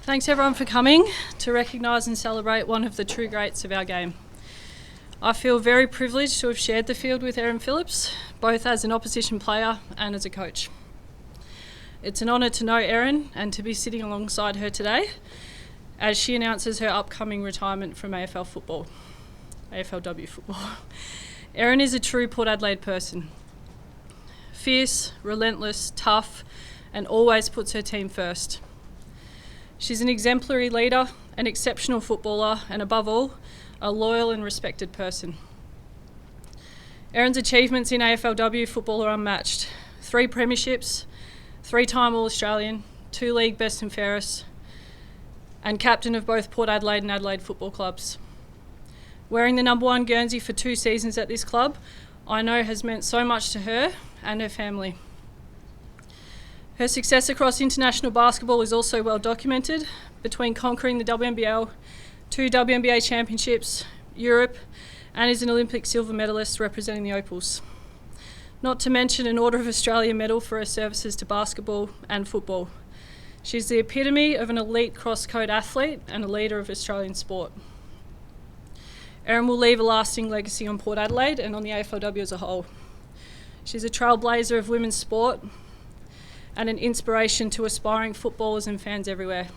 Thanks everyone for coming to recognise and celebrate one of the true greats of our game. I feel very privileged to have shared the field with Erin Phillips, both as an opposition player and as a coach. It's an honour to know Erin and to be sitting alongside her today as she announces her upcoming retirement from AFLW football. Erin is a true Port Adelaide person. Fierce, relentless, tough, and always puts her team first. She's an exemplary leader, an exceptional footballer, and above all, a loyal and respected person. Erin's achievements in AFLW football are unmatched. 3 premierships, 3-time All-Australian, 2 league best and fairest, and captain of both Port Adelaide and Adelaide football clubs. Wearing the number 1 Guernsey for 2 seasons at this club, I know has meant so much to her and her family. Her success across international basketball is also well documented, between conquering the WNBL, 2 WNBA championships, Europe, and is an Olympic silver medalist representing the Opals. Not to mention an Order of Australia medal for her services to basketball and football. She's the epitome of an elite cross-code athlete and a leader of Australian sport. Erin will leave a lasting legacy on Port Adelaide and on the AFLW as a whole. She's a trailblazer of women's sport and an inspiration to aspiring footballers and fans everywhere.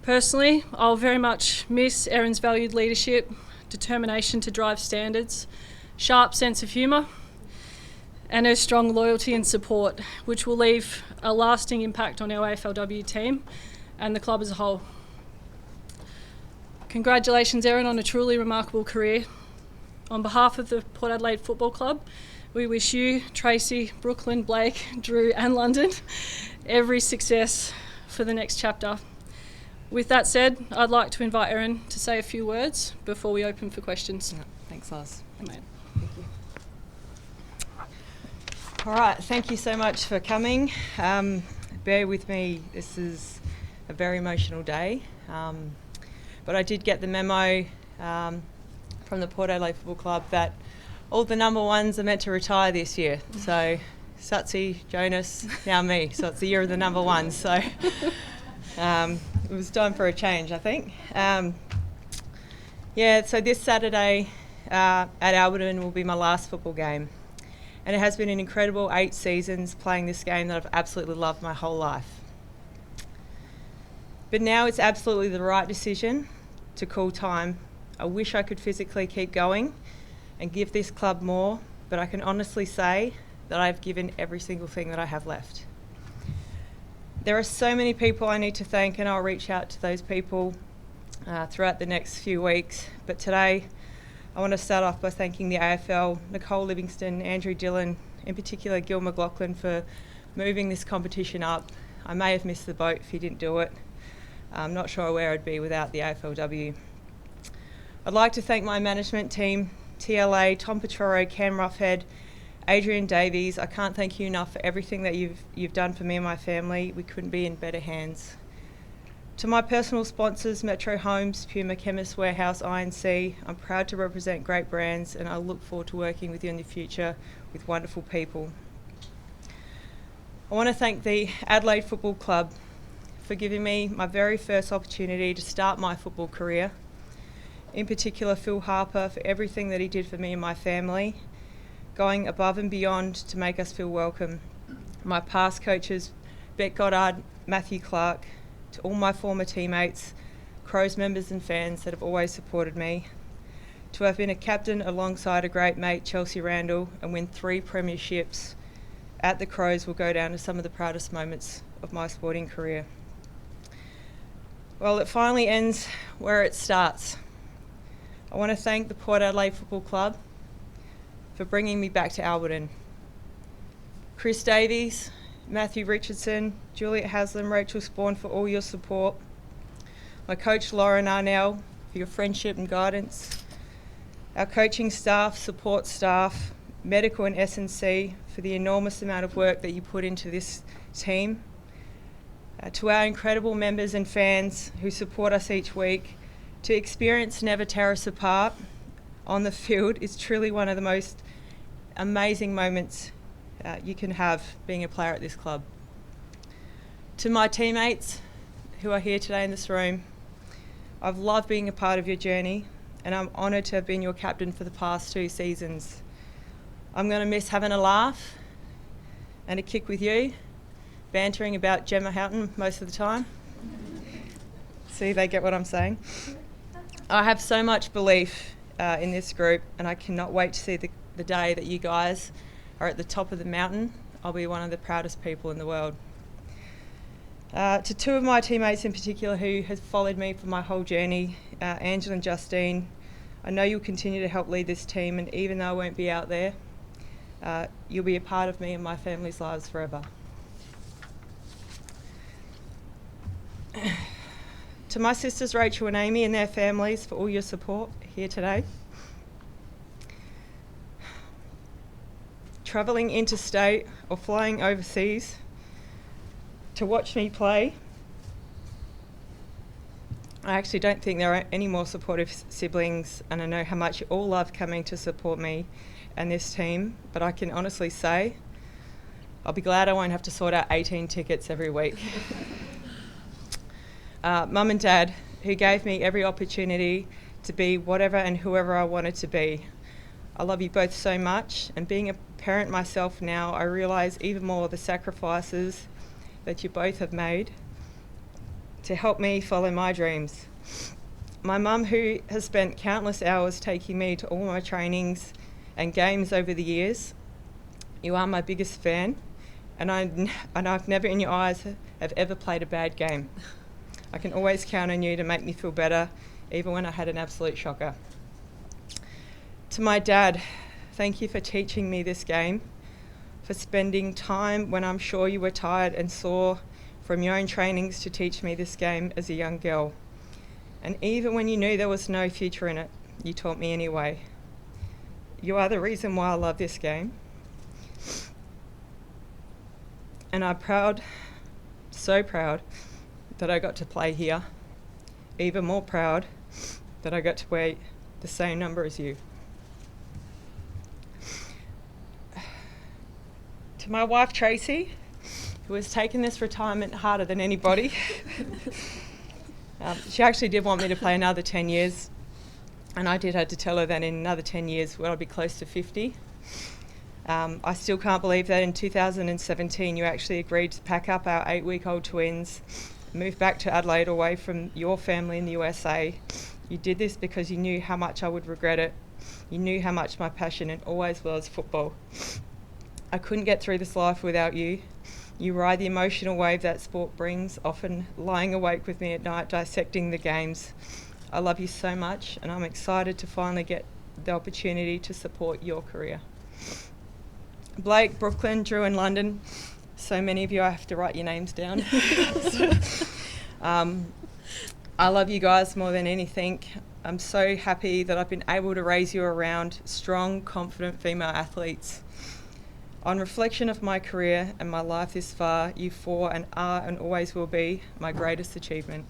Personally, I'll very much miss Erin's valued leadership, determination to drive standards, sharp sense of humour, and her strong loyalty and support, which will leave a lasting impact on our AFLW team and the club as a whole. Congratulations, Erin, on a truly remarkable career. On behalf of the Port Adelaide Football Club, we wish you, Tracy, Brooklyn, Blake, Drew and London every success for the next chapter. With that said, I'd like to invite Erin to say a few words before we open for questions. Yeah, thanks, Loz. Thank you. All right, thank you so much for coming. Bear with me, this is a very emotional day. But I did get the memo from the Port Adelaide Football Club that all the number 1s are meant to retire this year. So Satsi, Jonas, now me. So it's the year of the number 1s. So it was time for a change, I think. So this Saturday at Alberton will be my last football game. And it has been an incredible 8 seasons playing this game that I've absolutely loved my whole life. But now it's absolutely the right decision to call time. I wish I could physically keep going and give this club more, but I can honestly say that I've given every single thing that I have left. There are so many people I need to thank, and I'll reach out to those people throughout the next few weeks. But today, I want to start off by thanking the AFL, Nicole Livingston, Andrew Dillon, in particular Gil McLaughlin, for moving this competition up. I may have missed the boat if he didn't do it. I'm not sure where I'd be without the AFLW. I'd like to thank my management team, TLA, Tom Petroro, Cam Roughhead, Adrian Davies. I can't thank you enough for everything that you've done for me and my family. We couldn't be in better hands. To my personal sponsors, Metro Homes, Puma Chemist Warehouse, INC, I'm proud to represent great brands, and I look forward to working with you in the future with wonderful people. I want to thank the Adelaide Football Club for giving me my very first opportunity to start my football career. In particular, Phil Harper for everything that he did for me and my family, going above and beyond to make us feel welcome. My past coaches, Beck Goddard, Matthew Clark, to all my former teammates, Crows members and fans that have always supported me. To have been a captain alongside a great mate, Chelsea Randall, and win 3 premierships at the Crows will go down to some of the proudest moments of my sporting career. Well, it finally ends where it starts. I want to thank the Port Adelaide Football Club for bringing me back to Alberton. Chris Davies, Matthew Richardson, Juliet Haslam, Rachel Spawn for all your support. My coach Lauren Arnell for your friendship and guidance. Our coaching staff, support staff, medical and S&C for the enormous amount of work that you put into this team. To our incredible members and fans who support us each week, to experience Never Tear Us Apart on the field is truly one of the most amazing moments you can have being a player at this club. To my teammates who are here today in this room, I've loved being a part of your journey, and I'm honoured to have been your captain for the past 2 seasons. I'm going to miss having a laugh and a kick with you, bantering about Gemma Houghton most of the time. See, they get what I'm saying. I have so much belief in this group, and I cannot wait to see the day that you guys are at the top of the mountain. I'll be one of the proudest people in the world. To 2 of my teammates in particular who have followed me for my whole journey, Angela and Justine, I know you'll continue to help lead this team, and even though I won't be out there, you'll be a part of me and my family's lives forever. To my sisters Rachel and Amy and their families for all your support here today. Travelling interstate or flying overseas to watch me play. I actually don't think there are any more supportive siblings, and I know how much you all love coming to support me and this team, but I can honestly say I'll be glad I won't have to sort out 18 tickets every week. Mum and Dad, who gave me every opportunity to be whatever and whoever I wanted to be. I love you both so much, and being a parent myself now, I realise even more the sacrifices that you both have made to help me follow my dreams. My mum, who has spent countless hours taking me to all my trainings and games over the years, you are my biggest fan, and I've never in your eyes have ever played a bad game. I can always count on you to make me feel better, even when I had an absolute shocker. To my dad, thank you for teaching me this game, for spending time when I'm sure you were tired and sore from your own trainings to teach me this game as a young girl. And even when you knew there was no future in it, you taught me anyway. You are the reason why I love this game. And I'm proud, so proud, that I got to play here. Even more proud that I got to wear the same number as you. To my wife Tracy, who has taken this retirement harder than anybody. She actually did want me to play another 10 years, and I did have to tell her that in another 10 years I'll be close to 50. I still can't believe that in 2017 you actually agreed to pack up our 8-week-old twins, move back to Adelaide away from your family in the USA. You did this because you knew how much I would regret it. You knew how much my passion it always was football. I couldn't get through this life without you. You ride the emotional wave that sport brings, often lying awake with me at night dissecting the games. I love you so much, and I'm excited to finally get the opportunity to support your career. Blake, Brooklyn, Drew and London, so many of you I have to write your names down. I love you guys more than anything. I'm so happy that I've been able to raise you around strong, confident female athletes. On reflection of my career and my life this far, you four are and always will be my greatest achievement.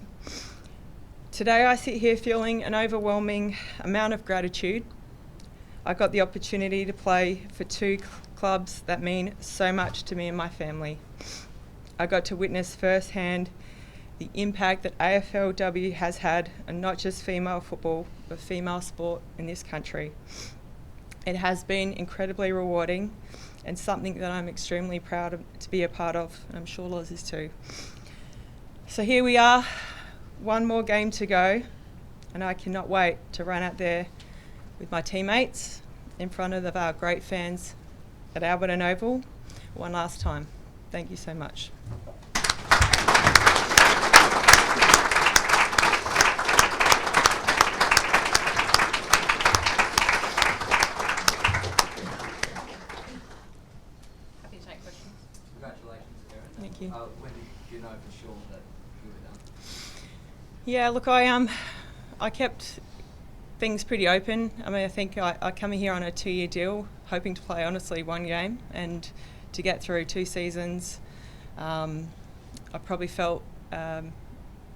Today I sit here feeling an overwhelming amount of gratitude. I got the opportunity to play for 2 clubs that mean so much to me and my family. I got to witness firsthand the impact that AFLW has had on not just female football, but female sport in this country. It has been incredibly rewarding and something that I'm extremely proud to be a part of, and I'm sure Loz is too. So here we are, one more game to go, and I cannot wait to run out there with my teammates in front of our great fans at Alberton Oval one last time. Thank you so much. Thank you. When did you know for sure that you were done? Yeah, look, I kept things pretty open. I mean, I think I come here on a 2-year deal, hoping to play honestly 1 game, and to get through 2 seasons. I probably felt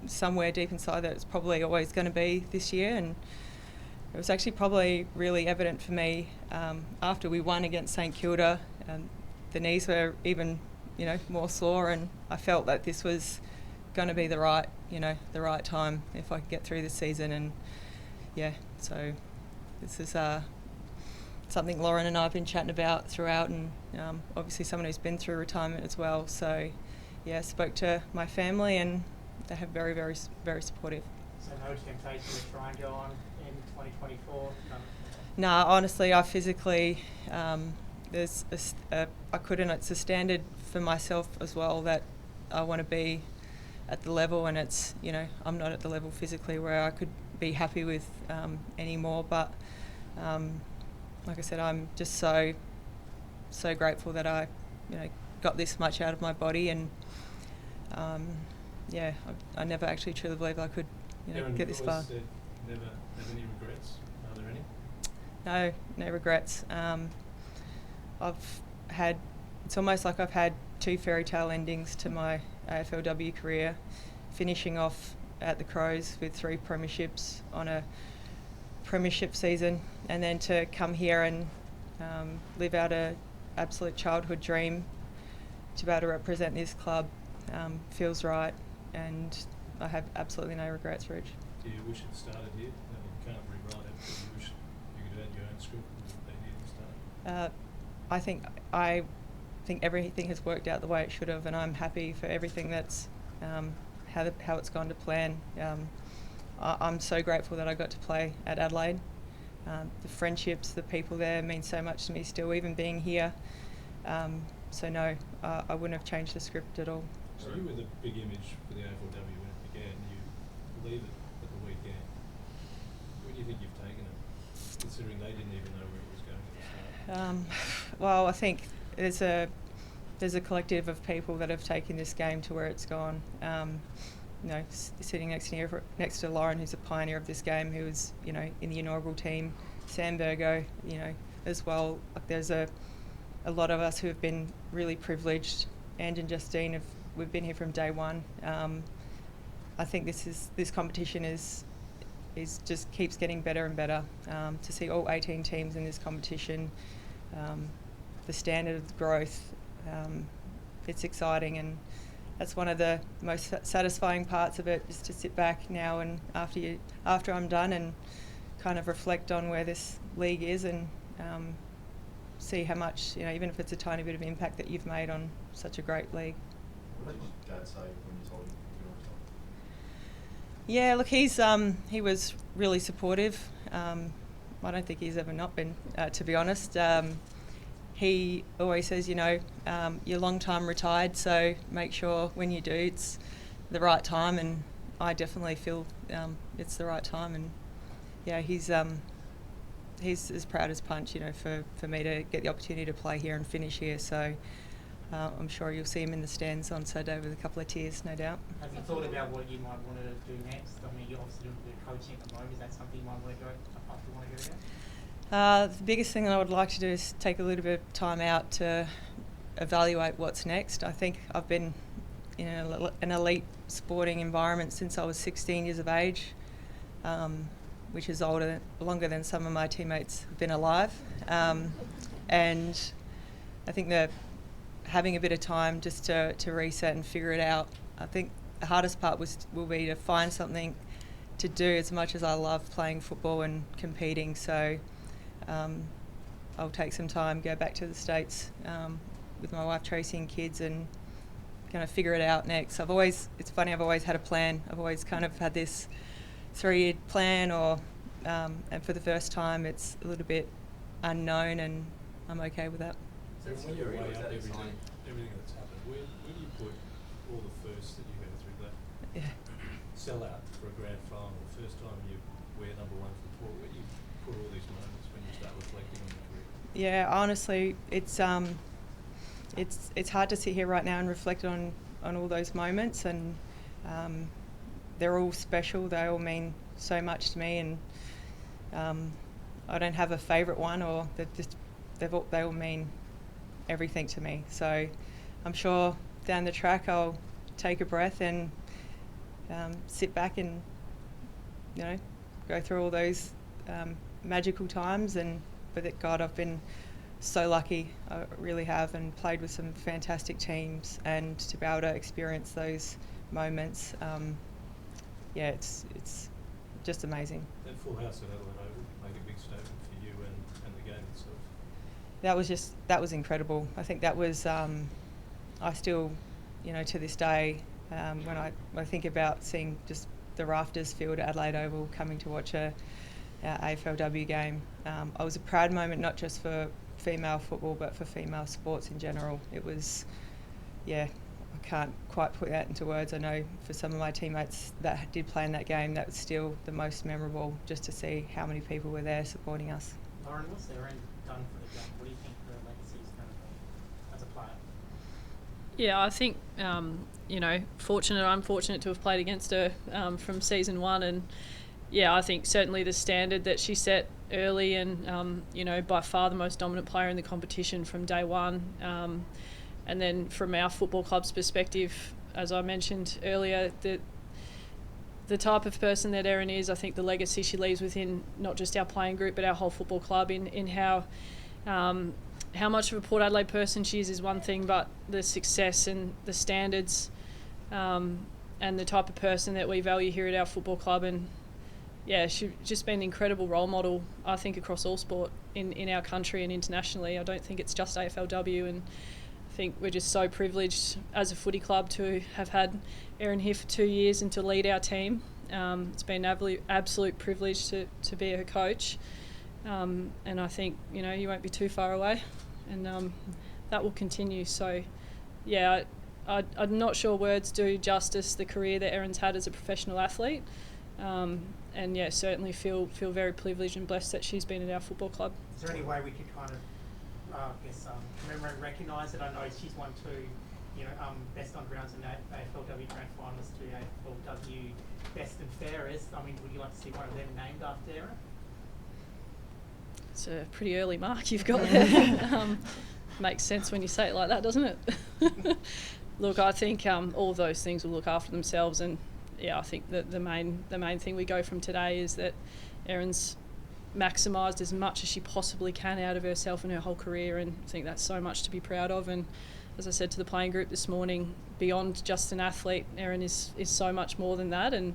somewhere deep inside that it's probably always going to be this year, and it was actually probably really evident for me after we won against St Kilda. The knees were even more sore, and I felt that this was going to be the right time if I can get through this season. And so this is something Lauren and I have been chatting about throughout, and obviously someone who's been through retirement as well. So spoke to my family, and they have very, very, very supportive. So no temptation to try and go on in 2024? No, honestly, I physically, I couldn't. It's a standard for myself as well that I want to be at the level, and it's, I'm not at the level physically where I could be happy with anymore. But like I said, I'm just so grateful that I, got this much out of my body, and I never actually truly believed I could, get this far. Said never have any regrets. Are there any? No regrets. It's almost like I've had two fairy tale endings to my AFLW career, finishing off at the Crows with 3 premierships on a premiership season, and then to come here and live out an absolute childhood dream to be able to represent this club feels right, and I have absolutely no regrets, Rich. Do you wish it started here? You can't rewrite it, but you wish you could add your own script and they didn't start? I think everything has worked out the way it should have, and I'm happy for everything that's how it's gone to plan. I'm so grateful that I got to play at Adelaide. The friendships, the people there mean so much to me still, even being here. So no, I wouldn't have changed the script at all. So you were the big image for the AFLW when it began. You leave it at the weekend. Where do you think you've taken it, considering they didn't even know where it was going at the start? Well, I think there's a collective of people that have taken this game to where it's gone. Sitting next to Lauren, who's a pioneer of this game, who was, in the inaugural team, Sam Burgo, as well. Like, there's a lot of us who have been really privileged. And Justine, we've been here from day one. I think this competition is just keeps getting better and better. To see all 18 teams in this competition, the standard of growth, it's exciting, and that's one of the most satisfying parts of it, is to sit back now and after I'm done and kind of reflect on where this league is, and see how much, even if it's a tiny bit of impact that you've made on such a great league. What did your dad say when you told him you were retiring? Yeah, look, he was really supportive. I don't think he's ever not been, to be honest. He always says, you're long time retired, so make sure when you do it's the right time, and I definitely feel it's the right time. And he's as proud as punch, for me to get the opportunity to play here and finish here. So I'm sure you'll see him in the stands on Saturday with a couple of tears, no doubt. Have you thought about what you might want to do next? I mean, you're obviously doing a bit of coaching at the moment. Is that something you might want to go down? The biggest thing that I would like to do is take a little bit of time out to evaluate what's next. I think I've been in an elite sporting environment since I was 16 years of age, which is longer than some of my teammates have been alive. And I think that having a bit of time just to reset and figure it out. I think the hardest part will be to find something to do, as much as I love playing football and competing. So I'll take some time, go back to the States with my wife Tracy and kids, and kind of figure it out next. It's funny, I've always had a plan. I've always kind of had this 3-year plan, and for the first time it's a little bit unknown, and I'm okay with that. So when you weigh up everything that's happened, where do you put all the firsts that you go through? That sell out for a grand final, the first time you wear number 1 for the port, where do you put all these moments when you start reflecting on your career? Yeah, honestly, it's hard to sit here right now and reflect on all those moments, and they're all special. They all mean so much to me, and I don't have a favourite one, or they all mean everything to me. So I'm sure down the track I'll take a breath and sit back and go through all those magical times. But God, I've been so lucky, I really have, and played with some fantastic teams, and to be able to experience those moments. Yeah, it's just amazing. That full house at Adelaide Oval make a big statement for you and the game itself. That was incredible. I think that was, I still, to this day, when I think about seeing just the rafters filled at Adelaide Oval coming to watch a AFLW game, it was a proud moment, not just for female football but for female sports in general. It was, I can't quite put that into words. I know for some of my teammates that did play in that game, that was still the most memorable, just to see how many people were there supporting us. Lauren, what's Erin done for the game? What do you think her legacy is going to be as a player? Yeah, I think, I'm fortunate to have played against her from season 1, and I think certainly the standard that she set early and, by far the most dominant player in the competition from day one. And then from our football club's perspective, as I mentioned earlier, the type of person that Erin is, I think the legacy she leaves within not just our playing group but our whole football club in how much of a Port Adelaide person she is one thing, but the success and the standards and the type of person that we value here at our football club. And she's just been an incredible role model, I think, across all sport in our country and internationally. I don't think it's just AFLW, and I think we're just so privileged as a footy club to have had Erin here for 2 years and to lead our team. It's been an absolute privilege to be her coach, and I think you won't be too far away, and that will continue. So I'm not sure words do justice the career that Erin's had as a professional athlete, and certainly feel very privileged and blessed that she's been at our football club. Is there any way we could kind of remember and recognise it? I know she's won 2, best on grounds and AFLW grand finalists, 2 AFLW best and fairest. I mean, would you like to see one of them named after Erin? It's a pretty early mark you've got there. Makes sense when you say it like that, doesn't it? Look, I think all of those things will look after themselves, and I think that the main thing we go from today is that Erin's maximised as much as she possibly can out of herself and her whole career, and I think that's so much to be proud of. And as I said to the playing group this morning, beyond just an athlete, Erin is so much more than that, and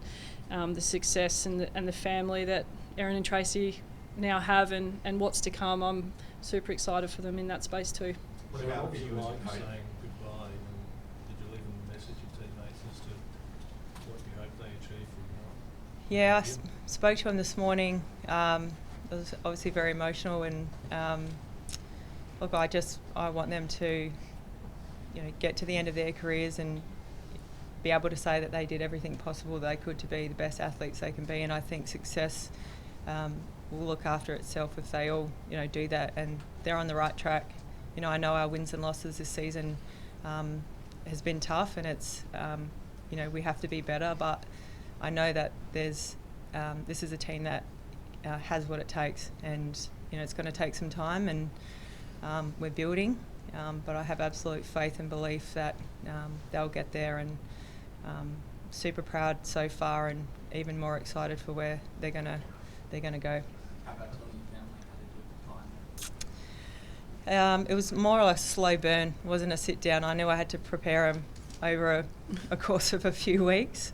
the success and the family that Erin and Tracy now have and what's to come, I'm super excited for them in that space too. What about you like saying goodbye, and did you leave a message to teammates as to what you hope they achieve from now? Yeah, I spoke to him this morning. It was obviously very emotional, and look, I want them to get to the end of their careers and be able to say that they did everything possible they could to be the best athletes they can be. And I think success will look after itself if they all do that, and they're on the right track. I know our wins and losses this season has been tough, and it's we have to be better, but I know that this is a team that has what it takes, and it's going to take some time, and we're building, but I have absolute faith and belief that they'll get there, and super proud so far, and even more excited for where they're going to go. How about telling your family how to do the time? It was more or less a slow burn. It wasn't a sit down. I knew I had to prepare them over a course of a few weeks,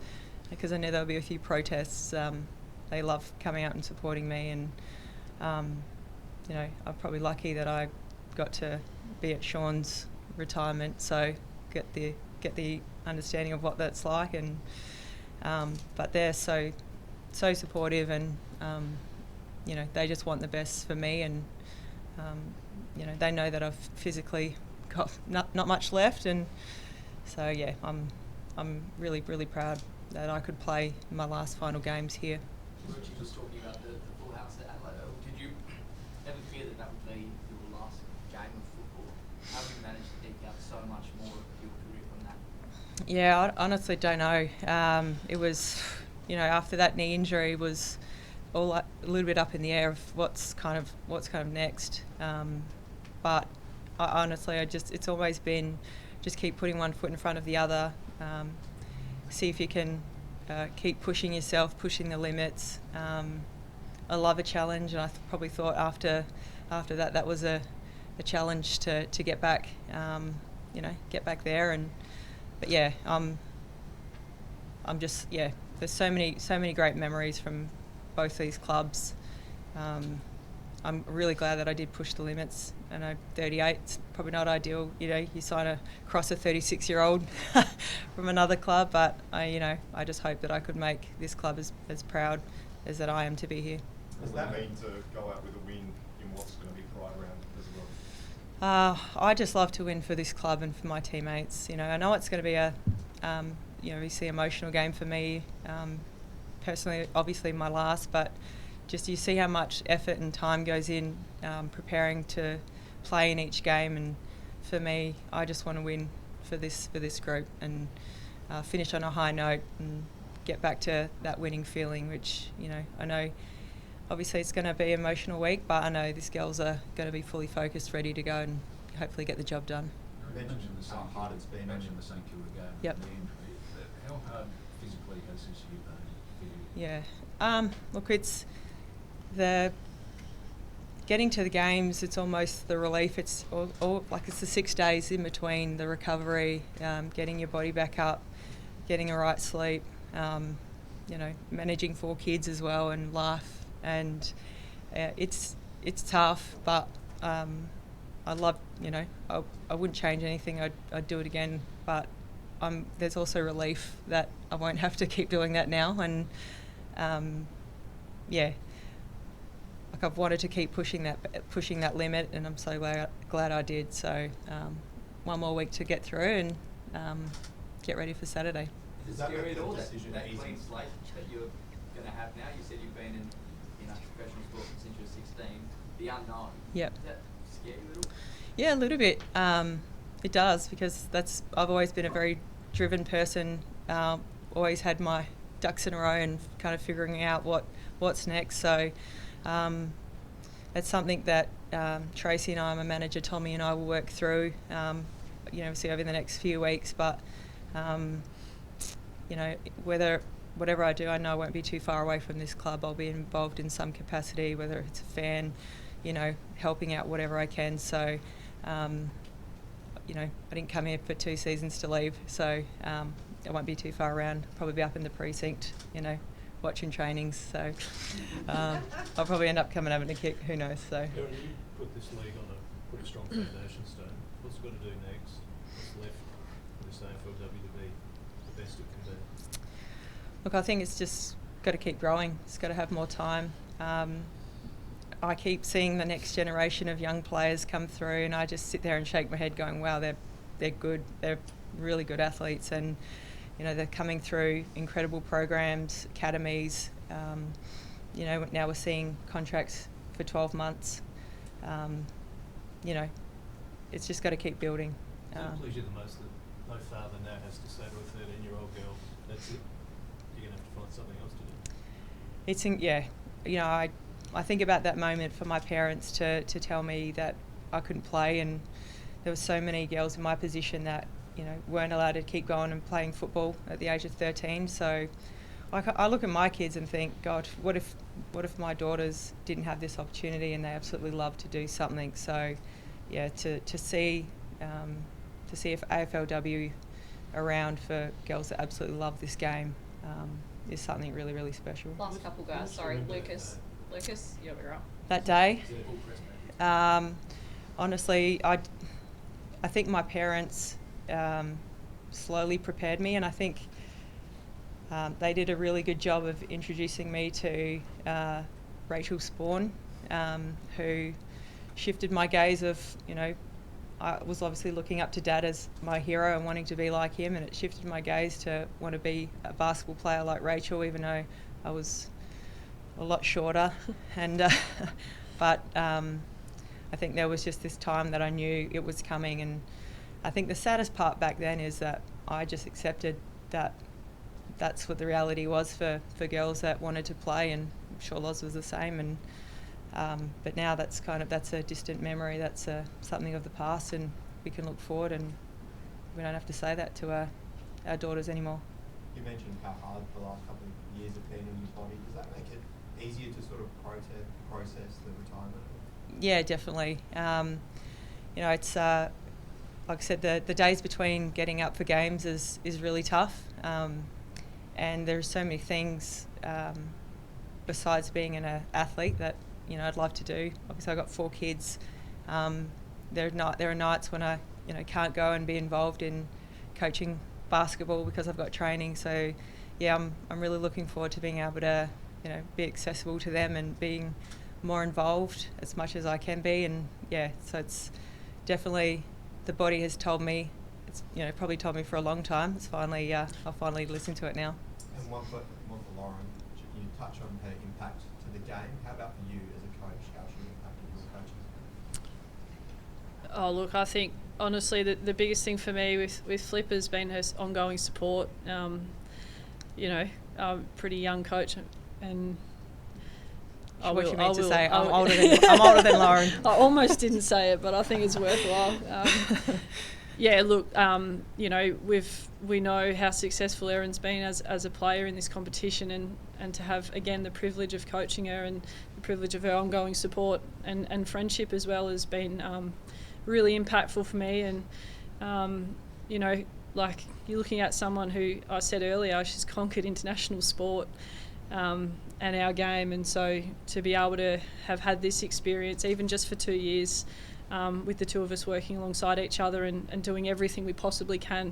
because I knew there would be a few protests. They love coming out and supporting me, and I'm probably lucky that I got to be at Sean's retirement, so get the understanding of what that's like. And but they're so supportive, and they just want the best for me, and they know that I've physically got not much left, and so I'm really proud that I could play my last final games here. We were just talking about the full house at Adelaide Oval. Did you ever fear that would be your last game of football? How have you managed to eke out so much more of your career from that? Yeah, I honestly don't know. It was, after that knee injury, was all a little bit up in the air of what's kind of next. But I honestly, it's always been just keep putting one foot in front of the other. See if you can keep pushing yourself, pushing the limits. I love a challenge, and I probably thought after that was a challenge to get back, get back there. But yeah, I'm just, there's so many great memories from both these clubs. I'm really glad that I did push the limits. I know 38 is probably not ideal. You sign across a 36-year-old from another club, but I just hope that I could make this club as proud as that I am to be here. Does that mean to go out with a win in what's going to be pride round as well? I just love to win for this club and for my teammates. I know it's going to be a, obviously emotional game for me. Personally, obviously my last, but just you see how much effort and time goes in preparing to play in each game, and for me, I just want to win for this group and finish on a high note and get back to that winning feeling, which I know obviously it's going to be an emotional week, but I know these girls are going to be fully focused, ready to go, and hopefully get the job done. You mentioned how hard it's been. You mentioned the St Kilda game. Yep. The injury. How hard physically has this year been for you? Yeah. Look, it's the getting to the games. It's almost the relief. It's all like it's the 6 days in between the recovery, getting your body back up, getting a right sleep. Managing 4 kids as well and life, and it's tough. But I love. I wouldn't change anything. I'd do it again. But there's also relief that I won't have to keep doing that now. And like I've wanted to keep pushing that limit, and I'm so glad I did. So one more week to get through and get ready for Saturday. Is it scary at all, that clean slate that you're going to have now? You said you've been in professional sport since you were 16. The unknown. Yep. Does that scare you at all? Yeah, a little bit. It does, because I've always been a very driven person. Always had my ducks in a row and kind of figuring out what's next. So it's something that Tracy and I, my manager Tommy and I, will work through. See over the next few weeks, but. Whatever I do, I know I won't be too far away from this club. I'll be involved in some capacity, whether it's a fan, helping out whatever I can. So, I didn't come here for 2 seasons to leave, so I won't be too far around. Probably be up in the precinct, watching trainings. So I'll probably end up coming over to kick. Who knows? So. Erin, you put this league on a pretty strong foundation stone. What's it got to do next? What's left for this AFLW to be the best it can be? Look, I think it's just got to keep growing. It's got to have more time. I keep seeing the next generation of young players come through, and I just sit there and shake my head going, wow, they're good. They're really good athletes, and they're coming through incredible programs, academies. Now we're seeing contracts for 12 months. It's just got to keep building. What pleases you the most that no father now has to say to a 13-year-old girl, that's it, you're going to have to find something else to do? I think about that moment for my parents to tell me that I couldn't play, and there were so many girls in my position that weren't allowed to keep going and playing football at the age of 13. So I look at my kids and think, God, what if my daughters didn't have this opportunity and they absolutely love to do something? So to see if AFLW around for girls that absolutely love this game is something really, really special. Last couple guys, sorry, Lucas, you're right. That day, honestly, I think my parents slowly prepared me, and I think they did a really good job of introducing me to Rachel Spawn, who shifted my gaze of, I was obviously looking up to Dad as my hero and wanting to be like him, and it shifted my gaze to want to be a basketball player like Rachel, even though I was a lot shorter. And but I think there was just this time that I knew it was coming, and I think the saddest part back then is that I just accepted that that's what the reality was for girls that wanted to play, and I'm sure Loz was the same. And but now that's a distant memory. That's something of the past, and we can look forward, and we don't have to say that to our daughters anymore. You mentioned how hard the last couple of years have been on your body. Does that make it easier to sort of process the retirement? Yeah, definitely. It's like I said, the days between getting up for games is really tough, and there's so many things besides being an athlete that I'd love to do. Obviously, I've got 4 kids. There are nights when I can't go and be involved in coaching basketball because I've got training. So yeah, I'm really looking forward to being able to be accessible to them and being more involved as much as I can be. And yeah, so it's definitely, the body has told me, it's probably told me for a long time. It's finally I'll finally listen to it now. And one for Lauren, you touch on her impact to the game. How about for you as a coach? How she impacted your coaching? Oh, look, I think honestly the biggest thing for me with Flip has been her ongoing support. I'm a pretty young coach, and I'm older than Lauren. I almost didn't say it, but I think it's worthwhile. Yeah, look, we know how successful Erin's been as a player in this competition, and to have, again, the privilege of coaching her and the privilege of her ongoing support and friendship as well has been really impactful for me. And, like, you're looking at someone who, I said earlier, she's conquered international sport and our game, and so to be able to have had this experience, even just for 2 years, with the two of us working alongside each other and doing everything we possibly can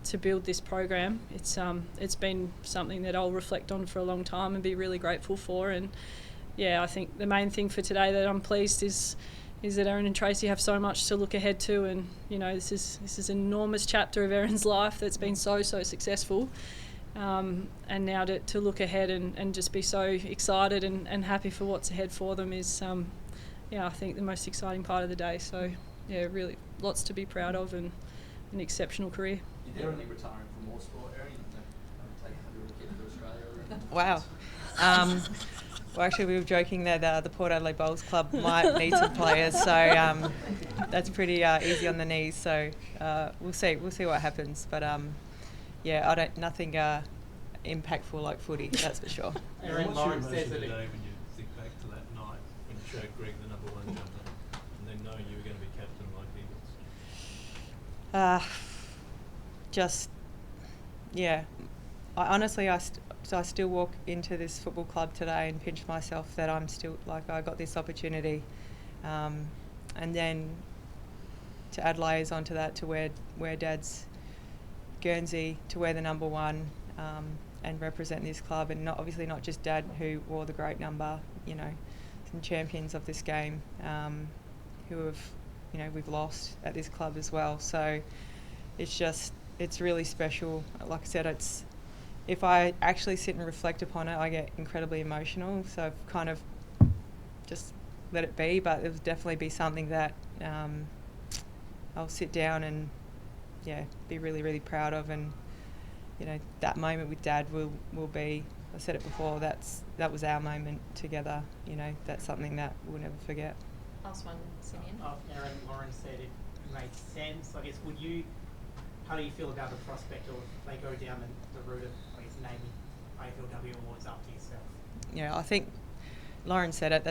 to build this program, it's been something that I'll reflect on for a long time and be really grateful for. And yeah, I think the main thing for today that I'm pleased is that Erin and Tracy have so much to look ahead to, and this is an enormous chapter of Erin's life that's been so successful, and now to look ahead and just be so excited and happy for what's ahead for them is I think the most exciting part of the day. So yeah, really lots to be proud of and an exceptional career. You're definitely retiring from more sport, Erin. Take a little kid to Australia. Wow. Well, actually, we were joking that the Port Adelaide Bowls Club might need some players, so that's pretty easy on the knees. So we'll see what happens. But yeah, nothing impactful like footy, that's for sure. Erin, What's Lauren your says emotion that today when you think back to that night when you showed Greg the number 1 jumper, and then knowing you were going to be captain like he was? I still walk into this football club today and pinch myself that I'm still, like, I got this opportunity. And then to add layers onto that, to wear Dad's Guernsey, to wear the number 1 and represent this club, and obviously not just Dad who wore the great number, some champions of this game who have, we've lost at this club as well. So it's really special. Like I said, if I actually sit and reflect upon it, I get incredibly emotional. So I've kind of just let it be, but it'll definitely be something that I'll sit down and be really, really proud of. And that moment with Dad will be, I said it before, that was our moment together. That's something that we'll never forget. Last one, Simeon. Erin, Lauren said it made sense. I guess, how do you feel about the prospect, or if they go down the route of, naming AFLW awards after yourself? Yeah, I think Lauren said it.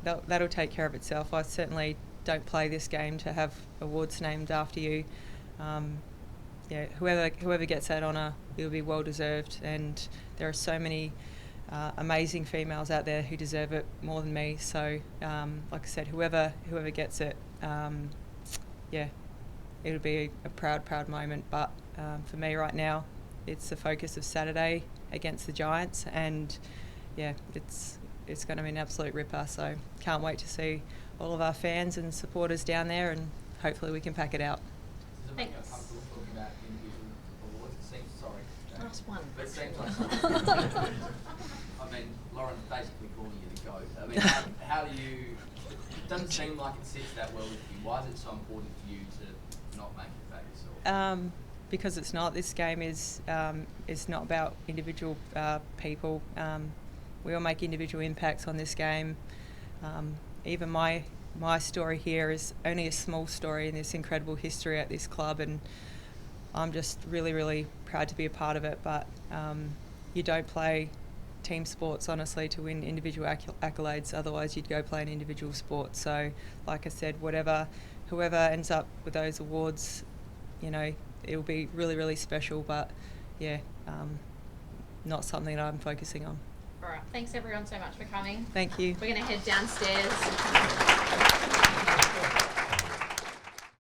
That'll take care of itself. I certainly don't play this game to have awards named after you. Whoever gets that honour, it'll be well deserved. And there are so many amazing females out there who deserve it more than me. So, like I said, whoever gets it, it'll be a proud moment. But for me right now, it's the focus of Saturday against the Giants, and it's going to be an absolute ripper. So can't wait to see all of our fans and supporters down there, and hopefully we can pack it out. Does it make you uncomfortable talking about individual awards? It seems, Last one. but it seems like Lauren basically calling you the GOAT. How do you? It doesn't seem like it sits that well with you. Why is it so important for you to not make it about yourself? Because it's not. This game is not about individual people. We all make individual impacts on this game. Even my story here is only a small story in this incredible history at this club, and I'm just really, really proud to be a part of it. But you don't play team sports, honestly, to win individual accolades. Otherwise, you'd go play an individual sport. So, like I said, whoever ends up with those awards, it'll be really, really special. But not something that I'm focusing on. All right. Thanks everyone so much for coming. Thank you. We're going to head downstairs.